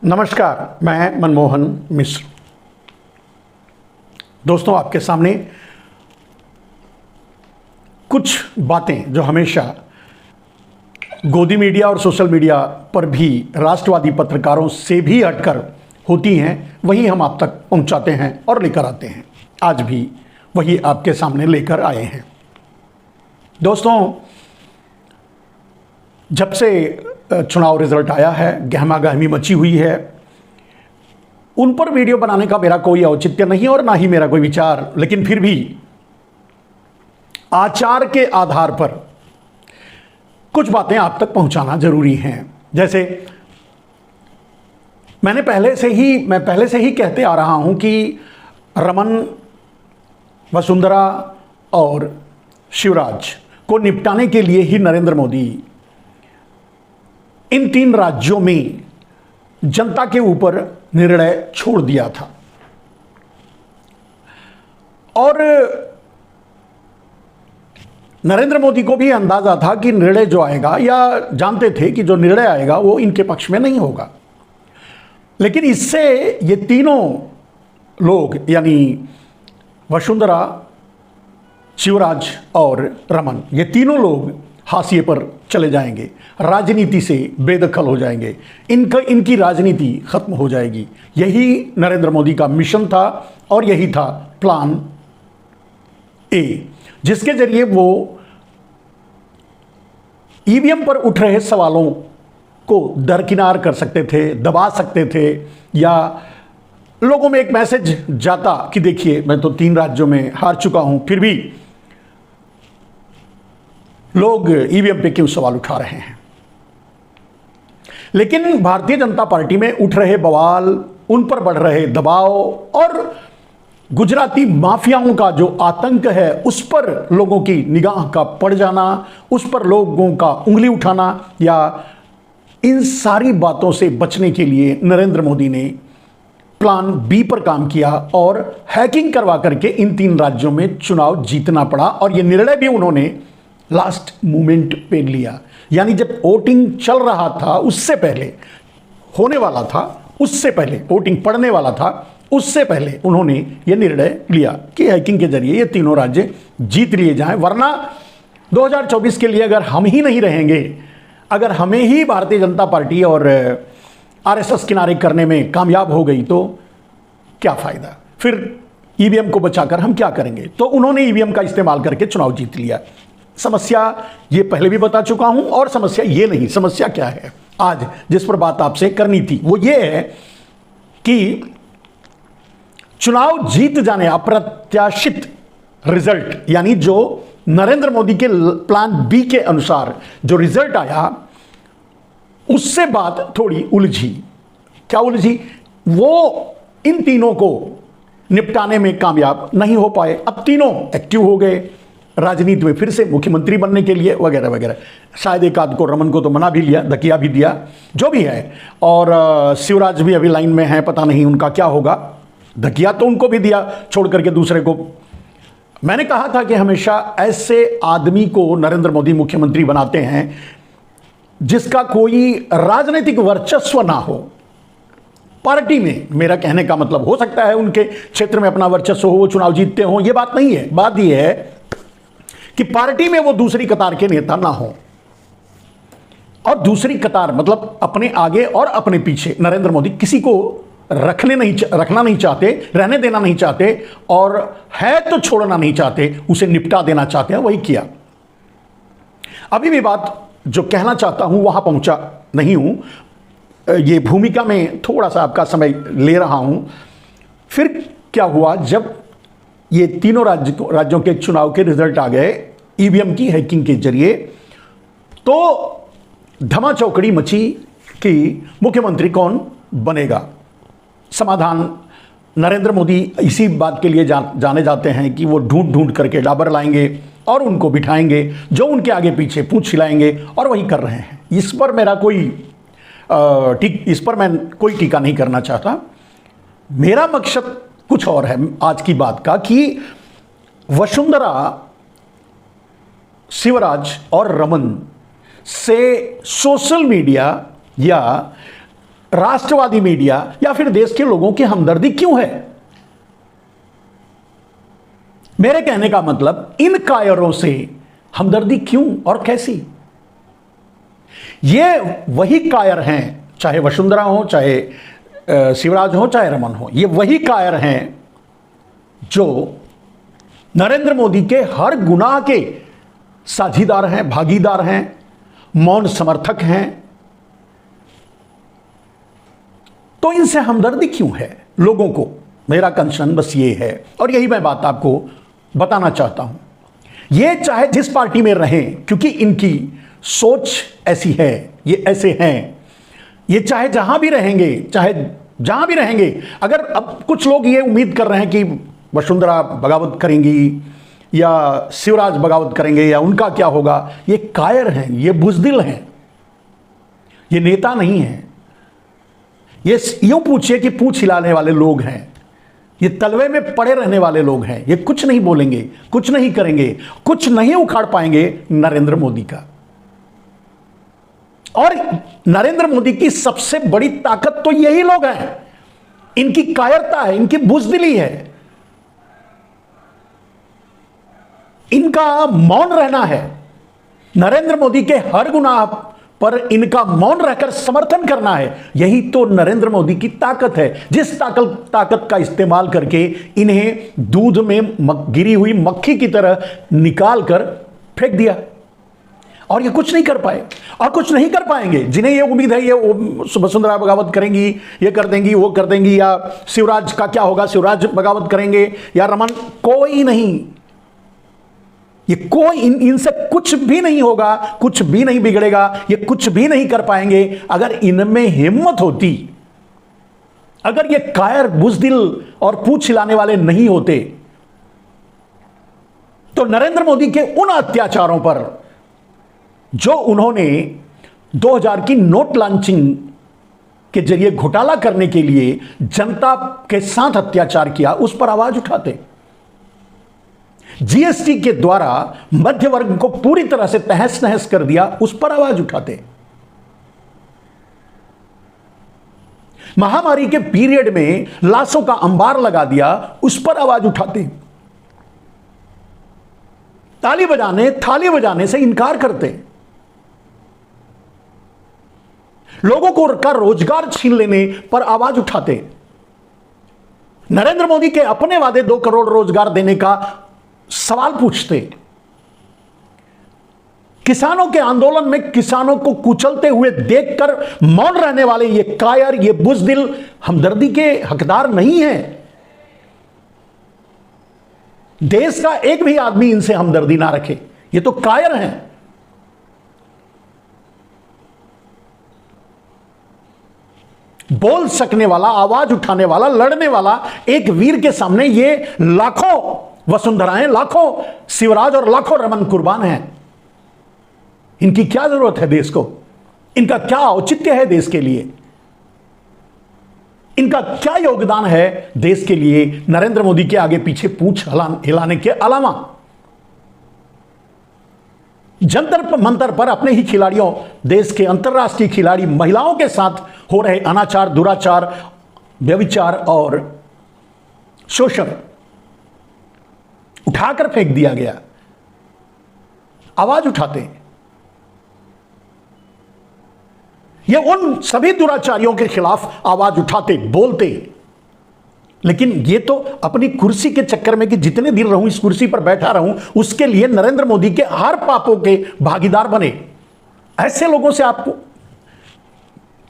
नमस्कार, मैं मनमोहन मिश्र। दोस्तों, आपके सामने कुछ बातें जो हमेशा गोदी मीडिया और सोशल मीडिया पर भी राष्ट्रवादी पत्रकारों से भी हटकर होती हैं, वही हम आप तक पहुंचाते हैं और लेकर आते हैं। आज भी वही आपके सामने लेकर आए हैं। दोस्तों, जब से चुनाव रिजल्ट आया है, गहमा गहमी मची हुई है, उन पर वीडियो बनाने का मेरा कोई औचित्य नहीं और ना ही मेरा कोई विचार, लेकिन फिर भी आचार के आधार पर कुछ बातें आप तक पहुंचाना जरूरी हैं। जैसे मैं पहले से ही कहते आ रहा हूं कि रमन, वसुंधरा और शिवराज को निपटाने के लिए ही नरेंद्र मोदी इन 3 राज्यों में जनता के ऊपर निर्णय छोड़ दिया था। और नरेंद्र मोदी को भी अंदाजा था कि निर्णय जो आएगा, या जानते थे कि जो निर्णय आएगा वो इनके पक्ष में नहीं होगा। लेकिन इससे ये तीनों लोग यानी वसुंधरा, शिवराज और रमन, ये तीनों लोग हाशिए पर चले जाएंगे, राजनीति से बेदखल हो जाएंगे, इनकी राजनीति खत्म हो जाएगी। यही नरेंद्र मोदी का मिशन था और यही था प्लान ए, जिसके जरिए वो ईवीएम पर उठ रहे सवालों को दरकिनार कर सकते थे, दबा सकते थे, या लोगों में एक मैसेज जाता कि देखिए, मैं तो 3 राज्यों में हार चुका हूं, फिर भी लोग ईवीएम पे क्यों सवाल उठा रहे हैं। लेकिन भारतीय जनता पार्टी में उठ रहे बवाल, उन पर बढ़ रहे दबाव और गुजराती माफियाओं का जो आतंक है, उस पर लोगों की निगाह का पड़ जाना, उस पर लोगों का उंगली उठाना, या इन सारी बातों से बचने के लिए नरेंद्र मोदी ने प्लान बी पर काम किया और हैकिंग करवा करके इन 3 राज्यों में चुनाव जीतना पड़ा। और यह निर्णय भी उन्होंने लास्ट मोमेंट पे लिया, यानी जब वोटिंग चल रहा था, उससे पहले होने वाला था, उससे पहले वोटिंग पड़ने वाला था, उससे पहले उन्होंने ये निर्णय लिया कि हैकिंग के जरिए ये तीनों राज्य जीत लिए जाएं। वरना 2024 के लिए अगर हम ही नहीं रहेंगे, अगर हमें ही भारतीय जनता पार्टी और आरएसएस किनारे करने में कामयाब हो गई तो क्या फायदा, फिर ईवीएम को बचाकर हम क्या करेंगे। तो उन्होंने ईवीएम का इस्तेमाल करके चुनाव जीत लिया। समस्या ये पहले भी बता चुका हूं, और समस्या ये नहीं, समस्या क्या है आज जिस पर बात आपसे करनी थी, वो ये है कि चुनाव जीत जाने, अप्रत्याशित रिजल्ट, यानी जो नरेंद्र मोदी के प्लान बी के अनुसार जो रिजल्ट आया, उससे बात थोड़ी उलझी। क्या उलझी? वो इन तीनों को निपटाने में कामयाब नहीं हो पाए। अब तीनों एक्टिव हो गए राजनीति में, फिर से मुख्यमंत्री बनने के लिए वगैरह वगैरह। शायद एक आध को, रमन को तो मना भी लिया, धकिया भी दिया, जो भी है। और शिवराज भी अभी लाइन में है, पता नहीं उनका क्या होगा। धकिया तो उनको भी दिया, छोड़ करके दूसरे को। मैंने कहा था कि हमेशा ऐसे आदमी को नरेंद्र मोदी मुख्यमंत्री बनाते हैं जिसका कोई राजनीतिक वर्चस्व ना हो पार्टी में। मेरा कहने का मतलब, हो सकता है उनके क्षेत्र में अपना वर्चस्व हो, वो चुनाव जीतते हो, ये बात नहीं है। बात ये है कि पार्टी में वो दूसरी कतार के नेता ना हो। और दूसरी कतार मतलब अपने आगे और अपने पीछे नरेंद्र मोदी किसी को रखना नहीं चाहते, रहने देना नहीं चाहते, और है तो छोड़ना नहीं चाहते, उसे निपटा देना चाहते हैं। वही किया। अभी भी बात जो कहना चाहता हूं वहां पहुंचा नहीं हूं, ये भूमिका में थोड़ा सा आपका समय ले रहा हूं। फिर क्या हुआ, जब ये तीनों राज्यों के चुनाव के रिजल्ट आ गए ईवीएम की हैकिंग के जरिए, तो धमा चौकड़ी मची कि मुख्यमंत्री कौन बनेगा। समाधान नरेंद्र मोदी इसी बात के लिए जाने जाते हैं कि वो ढूंढ ढूंढ करके डाबर लाएंगे और उनको बिठाएंगे, जो उनके आगे पीछे पूंछ हिलाएंगे, और वही कर रहे हैं। इस पर मैं कोई टीका नहीं करना चाहता। मेरा मकसद कुछ और है आज की बात का, कि वसुंधरा, शिवराज और रमन से सोशल मीडिया या राष्ट्रवादी मीडिया या फिर देश के लोगों की हमदर्दी क्यों है? मेरे कहने का मतलब, इन कायरों से हमदर्दी क्यों और कैसी? ये वही कायर हैं, चाहे वसुंधरा हो, चाहे शिवराज हो, चाहे रमन हो, ये वही कायर हैं जो नरेंद्र मोदी के हर गुनाह के साझीदार हैं, भागीदार हैं, मौन समर्थक हैं। तो इनसे हमदर्दी क्यों है लोगों को? मेरा कंसर्न बस ये है, और यही मैं बात आपको बताना चाहता हूं। ये चाहे जिस पार्टी में रहें, क्योंकि इनकी सोच ऐसी है, ये ऐसे हैं, ये चाहे जहां भी रहेंगे, चाहे जहां भी रहेंगे। अगर अब कुछ लोग ये उम्मीद कर रहे हैं कि वसुंधरा बगावत करेंगी या शिवराज बगावत करेंगे या उनका क्या होगा, ये कायर हैं, ये बुजदिल हैं, ये नेता नहीं हैं। ये यूं पूछिए कि पूछ हिलाने वाले लोग हैं, ये तलवे में पड़े रहने वाले लोग हैं। ये कुछ नहीं बोलेंगे, कुछ नहीं करेंगे, कुछ नहीं उखाड़ पाएंगे नरेंद्र मोदी का। और नरेंद्र मोदी की सबसे बड़ी ताकत तो यही लोग हैं, इनकी कायरता है, इनकी बुजदिली है, इनका मौन रहना है। नरेंद्र मोदी के हर गुनाह पर इनका मौन रहकर समर्थन करना है। यही तो नरेंद्र मोदी की ताकत है, जिस ताकत का इस्तेमाल करके इन्हें दूध में गिरी हुई मक्खी की तरह निकाल कर फेंक दिया, और ये कुछ नहीं कर पाए और कुछ नहीं कर पाएंगे। जिन्हें ये उम्मीद है ये वसुंधरा बगावत करेंगी, ये कर देंगी, वो कर देंगी, या शिवराज का क्या होगा, शिवराज बगावत करेंगे, या रमन, कोई नहीं, ये कोई इनसे कुछ भी नहीं होगा, कुछ भी नहीं बिगड़ेगा, ये कुछ भी नहीं कर पाएंगे। अगर इनमें हिम्मत होती, अगर ये कायर, बुजदिल और पूछ हिलाने वाले नहीं होते, तो नरेंद्र मोदी के उन अत्याचारों पर जो उन्होंने 2000 की नोट लॉन्चिंग के जरिए घोटाला करने के लिए जनता के साथ अत्याचार किया, उस पर आवाज उठाते। जीएसटी के द्वारा मध्य वर्ग को पूरी तरह से तहस नहस कर दिया, उस पर आवाज उठाते। महामारी के पीरियड में लाशों का अंबार लगा दिया, उस पर आवाज उठाते। ताली बजाने, थाली बजाने से इनकार करते। लोगों को का रोजगार छीन लेने पर आवाज उठाते। नरेंद्र मोदी के अपने वादे 2 करोड़ रोजगार देने का सवाल पूछते। किसानों के आंदोलन में किसानों को कुचलते हुए देखकर मौन रहने वाले ये कायर, ये बुजदिल हमदर्दी के हकदार नहीं हैं। देश का एक भी आदमी इनसे हमदर्दी ना रखे, ये तो कायर हैं। बोल सकने वाला, आवाज उठाने वाला, लड़ने वाला एक वीर के सामने ये लाखों वसुंधराएं, लाखों शिवराज और लाखों रमन कुर्बान हैं। इनकी क्या जरूरत है देश को? इनका क्या औचित्य है देश के लिए? इनका क्या योगदान है देश के लिए, नरेंद्र मोदी के आगे पीछे पूंछ हिलाने के अलावा? जंतर मंतर पर अपने ही खिलाड़ियों, देश के अंतर्राष्ट्रीय खिलाड़ी महिलाओं के साथ हो रहे अनाचार, दुराचार, व्यभिचार और शोषण उठाकर फेंक दिया गया। आवाज उठाते। ये उन सभी दुराचारियों के खिलाफ आवाज उठाते, बोलते। लेकिन ये तो अपनी कुर्सी के चक्कर में कि जितने दिन रहूं इस कुर्सी पर बैठा रहूं, उसके लिए नरेंद्र मोदी के हर पापों के भागीदार बने। ऐसे लोगों से आपको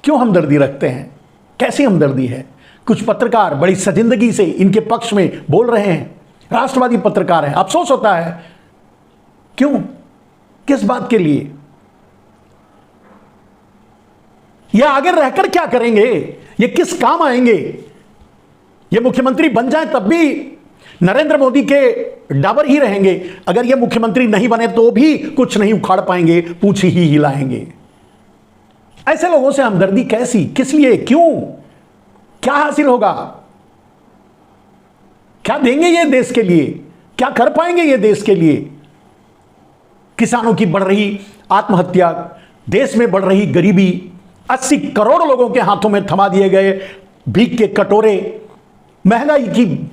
क्यों हमदर्दी रखते हैं? कैसी हमदर्दी है? कुछ पत्रकार बड़ी सजिंदगी से इनके पक्ष में बोल रहे हैं, राष्ट्रवादी पत्रकार हैं। अफसोस होता है। क्यों? किस बात के लिए? ये आगे रहकर क्या करेंगे? ये किस काम आएंगे? ये मुख्यमंत्री बन जाए तब भी नरेंद्र मोदी के डाबर ही रहेंगे। अगर ये मुख्यमंत्री नहीं बने तो भी कुछ नहीं उखाड़ पाएंगे, पूंछ ही हिलाएंगे। ऐसे लोगों से हमदर्दी कैसी? किस लिए? क्यों? क्या हासिल होगा? क्या देंगे ये देश के लिए? क्या कर पाएंगे ये देश के लिए? किसानों की बढ़ रही आत्महत्या, देश में बढ़ रही गरीबी, 80 करोड़ लोगों के हाथों में थमा दिए गए भीख के कटोरे, महंगाई की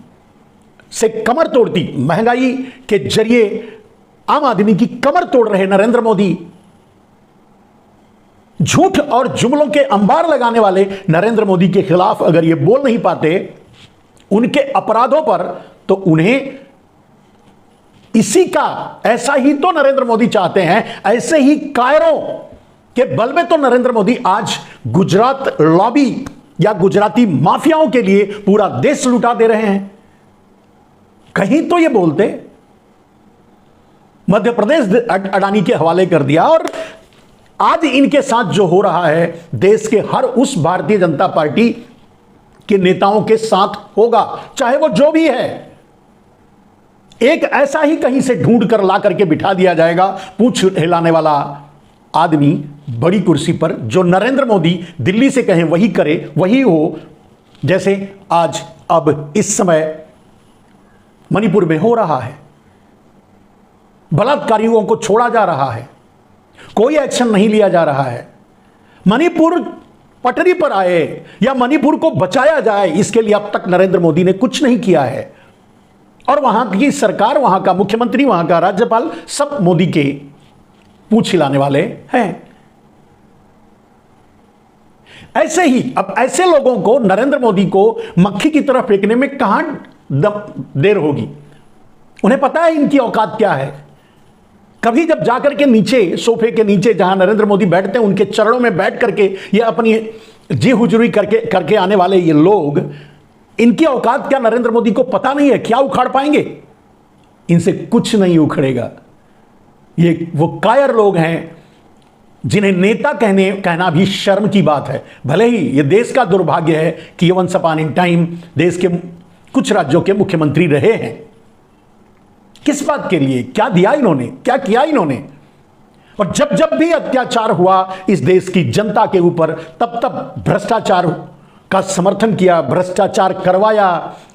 से कमर तोड़ती, महंगाई के जरिए आम आदमी की कमर तोड़ रहे नरेंद्र मोदी, झूठ और जुमलों के अंबार लगाने वाले नरेंद्र मोदी के खिलाफ अगर ये बोल नहीं पाते उनके अपराधों पर, तो उन्हें इसी का, ऐसा ही तो नरेंद्र मोदी चाहते हैं, ऐसे ही कायरों के बल में तो नरेंद्र मोदी आज गुजरात लॉबी या गुजराती माफियाओं के लिए पूरा देश लुटा दे रहे हैं। कहीं तो ये बोलते, मध्य प्रदेश अडानी के हवाले कर दिया, और आज इनके साथ जो हो रहा है देश के हर उस भारतीय जनता पार्टी के नेताओं के साथ होगा, चाहे वो जो भी है। एक ऐसा ही कहीं से ढूंढ कर ला करके बिठा दिया जाएगा, पूंछ हिलाने वाला आदमी बड़ी कुर्सी पर, जो नरेंद्र मोदी दिल्ली से कहें वही करे, वही हो, जैसे आज अब इस समय मणिपुर में हो रहा है। बलात्कारियों को छोड़ा जा रहा है, कोई एक्शन नहीं लिया जा रहा है। मणिपुर पटरी पर आए या मणिपुर को बचाया जाए, इसके लिए अब तक नरेंद्र मोदी ने कुछ नहीं किया है। और वहां की सरकार, वहां का मुख्यमंत्री, वहां का राज्यपाल सब मोदी के पूंछ हिलाने वाले हैं। ऐसे ही अब ऐसे लोगों को, नरेंद्र मोदी को मक्खी की तरह फेंकने में कहां देर होगी। उन्हें पता है इनकी औकात क्या है। कभी जब जाकर के नीचे, सोफे के नीचे जहां नरेंद्र मोदी बैठते हैं, उनके चरणों में बैठ करके ये अपनी जी हुजूरी करके आने वाले ये लोग, इनकी औकात क्या नरेंद्र मोदी को पता नहीं है। क्या उखाड़ पाएंगे? इनसे कुछ नहीं उखड़ेगा। ये वो कायर लोग हैं जिन्हें नेता कहना भी शर्म की बात है। भले ही ये देश का दुर्भाग्य है कि ये वंस अपॉन इन टाइम देश के कुछ राज्यों के मुख्यमंत्री रहे हैं। किस बात के लिए? क्या दिया इन्होंने? क्या किया इन्होंने? और जब जब भी अत्याचार हुआ इस देश की जनता के ऊपर, तब तब भ्रष्टाचार का समर्थन किया, भ्रष्टाचार करवाया,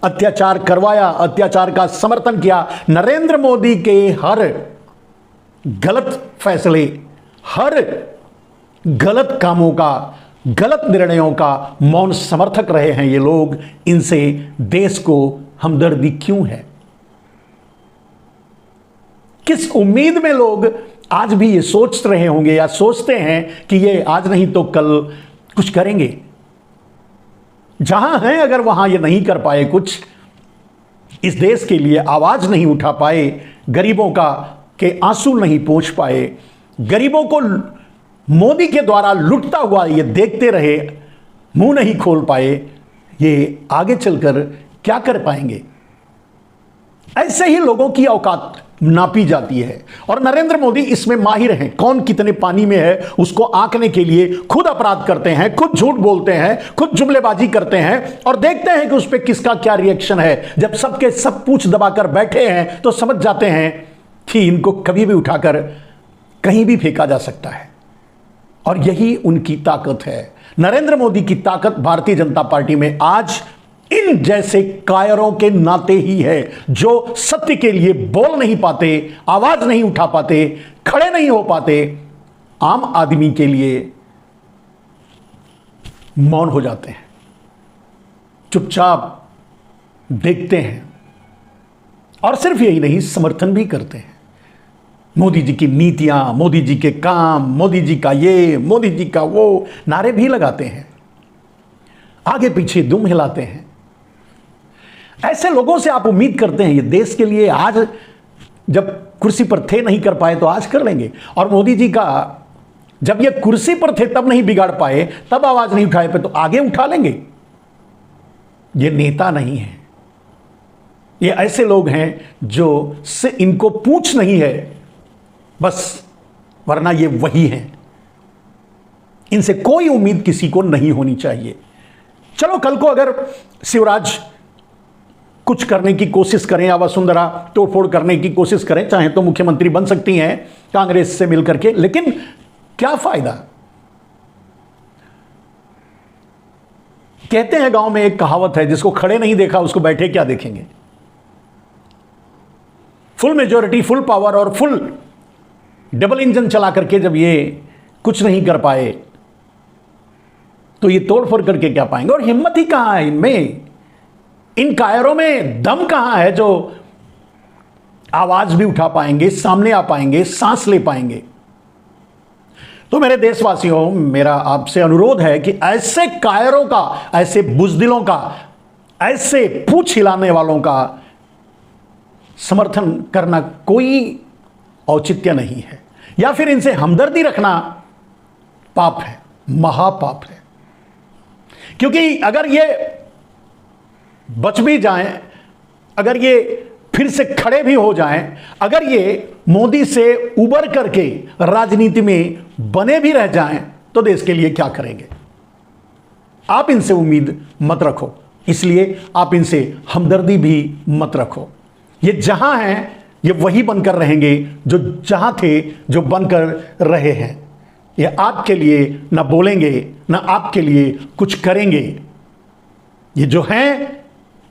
अत्याचार का समर्थन किया। नरेंद्र मोदी के हर गलत फैसले, हर गलत कामों का, गलत निर्णयों का मौन समर्थक रहे हैं ये लोग। इनसे देश को हमदर्दी क्यों है? किस उम्मीद में लोग आज भी ये सोच रहे होंगे या सोचते हैं कि ये आज नहीं तो कल कुछ करेंगे। जहां हैं अगर वहां ये नहीं कर पाए कुछ, इस देश के लिए आवाज नहीं उठा पाए, गरीबों के आंसू नहीं पोंछ पाए, गरीबों को मोदी के द्वारा लुटता हुआ ये देखते रहे, मुंह नहीं खोल पाए, ये आगे चलकर क्या कर पाएंगे? ऐसे ही लोगों की औकात नापी जाती है और नरेंद्र मोदी इसमें माहिर हैं। कौन कितने पानी में है उसको आंकने के लिए खुद अपराध करते हैं, खुद झूठ बोलते हैं, खुद जुमलेबाजी करते हैं और देखते हैं कि उस पर किसका क्या रिएक्शन है। जब सबके सब पूंछ दबाकर बैठे हैं तो समझ जाते हैं कि इनको कभी भी उठाकर कहीं भी फेंका जा सकता है। और यही उनकी ताकत है। नरेंद्र मोदी की ताकत भारतीय जनता पार्टी में आज इन जैसे कायरों के नाते ही है, जो सत्य के लिए बोल नहीं पाते, आवाज नहीं उठा पाते, खड़े नहीं हो पाते, आम आदमी के लिए मौन हो जाते हैं, चुपचाप देखते हैं और सिर्फ यही नहीं, समर्थन भी करते हैं। मोदी जी की नीतियां, मोदी जी के काम, मोदी जी का ये, मोदी जी का वो, नारे भी लगाते हैं, आगे पीछे दुम हिलाते हैं। ऐसे लोगों से आप उम्मीद करते हैं ये देश के लिए आज जब कुर्सी पर थे नहीं कर पाए तो आज कर लेंगे। और मोदी जी का जब ये कुर्सी पर थे तब नहीं बिगाड़ पाए, तब आवाज नहीं उठाए पे, तो आगे उठा लेंगे। ये नेता नहीं है, ये ऐसे लोग हैं जो से इनको पूछ नहीं है बस, वरना ये वही हैं। इनसे कोई उम्मीद किसी को नहीं होनी चाहिए। चलो कल को अगर शिवराज कुछ करने की कोशिश करें या वसुंधरा तोड़फोड़ करने की कोशिश करें, चाहे तो मुख्यमंत्री बन सकती हैं कांग्रेस से मिलकर के, लेकिन क्या फायदा? कहते हैं गांव में एक कहावत है, जिसको खड़े नहीं देखा उसको बैठे क्या देखेंगे। फुल मेजॉरिटी, फुल पावर और फुल डबल इंजन चला करके जब ये कुछ नहीं कर पाए तो ये तोड़फोड़ करके क्या पाएंगे? और हिम्मत ही कहां है इनमें? इन कायरों में दम कहां है जो आवाज भी उठा पाएंगे, सामने आ पाएंगे, सांस ले पाएंगे? तो मेरे देशवासियों, मेरा आपसे अनुरोध है कि ऐसे कायरों का, ऐसे बुजदिलों का, ऐसे पूछ हिलाने वालों का समर्थन करना कोई औचित्य नहीं है, या फिर इनसे हमदर्दी रखना पाप है, महापाप है। क्योंकि अगर ये बच भी जाएं, अगर ये फिर से खड़े भी हो जाएं, अगर ये मोदी से उबर करके राजनीति में बने भी रह जाएं, तो देश के लिए क्या करेंगे? आप इनसे उम्मीद मत रखो, इसलिए आप इनसे हमदर्दी भी मत रखो। ये जहां हैं ये वही बनकर रहेंगे जो जहां थे, जो बनकर रहे हैं। ये आपके लिए ना बोलेंगे, ना आपके लिए कुछ करेंगे। ये जो हैं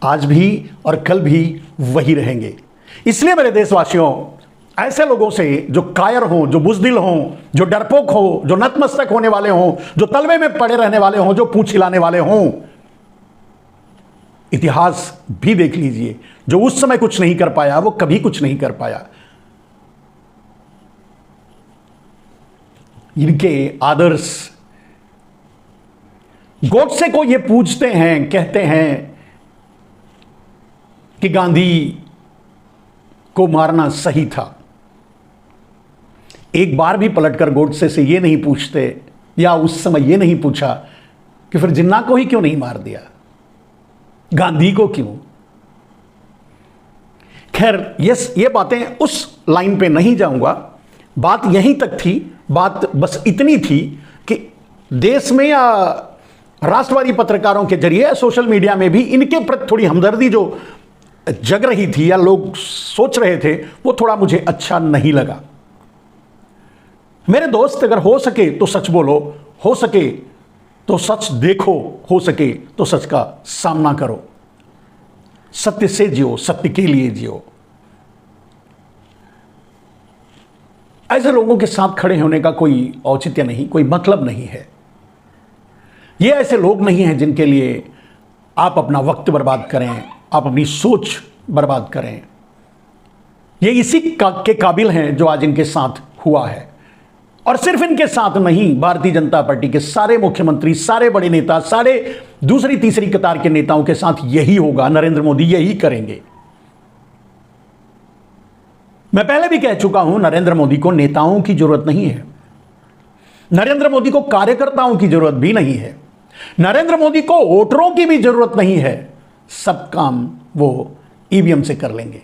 आज भी और कल भी वही रहेंगे। इसलिए मेरे देशवासियों, ऐसे लोगों से जो कायर हों, जो बुजदिल हों, जो डरपोक हो, जो नतमस्तक होने वाले हों, जो तलवे में पड़े रहने वाले हों, जो पूंछ हिलाने वाले हों, इतिहास भी देख लीजिए। जो उस समय कुछ नहीं कर पाया वो कभी कुछ नहीं कर पाया। इनके आदर्श, गोडसे को ये पूछते हैं, कहते हैं कि गांधी को मारना सही था। एक बार भी पलटकर गोडसे से ये नहीं पूछते, या उस समय ये नहीं पूछा कि फिर जिन्ना को ही क्यों नहीं मार दिया, गांधी को क्यों? खैर, ये बातें उस लाइन पे नहीं जाऊंगा। बात यहीं तक थी। बात बस इतनी थी कि देश में या राष्ट्रवादी पत्रकारों के जरिए, सोशल मीडिया में भी इनके प्रति थोड़ी हमदर्दी जो जग रही थी या लोग सोच रहे थे, वो थोड़ा मुझे अच्छा नहीं लगा। मेरे दोस्त, अगर हो सके तो सच बोलो, हो सके तो सच देखो, हो सके तो सच का सामना करो, सत्य से जियो, सत्य के लिए जियो। ऐसे लोगों के साथ खड़े होने का कोई औचित्य नहीं, कोई मतलब नहीं है। ये ऐसे लोग नहीं हैं जिनके लिए आप अपना वक्त बर्बाद करें, आप अपनी सोच बर्बाद करें। ये इसी के काबिल हैं जो आज इनके साथ हुआ है। और सिर्फ इनके साथ नहीं, भारतीय जनता पार्टी के सारे मुख्यमंत्री, सारे बड़े नेता, सारे दूसरी तीसरी कतार के नेताओं के साथ यही होगा। नरेंद्र मोदी यही करेंगे। मैं पहले भी कह चुका हूं, नरेंद्र मोदी को नेताओं की जरूरत नहीं है, नरेंद्र मोदी को कार्यकर्ताओं की जरूरत भी नहीं है, नरेंद्र मोदी को वोटरों की भी जरूरत नहीं है। सब काम वो ईवीएम से कर लेंगे।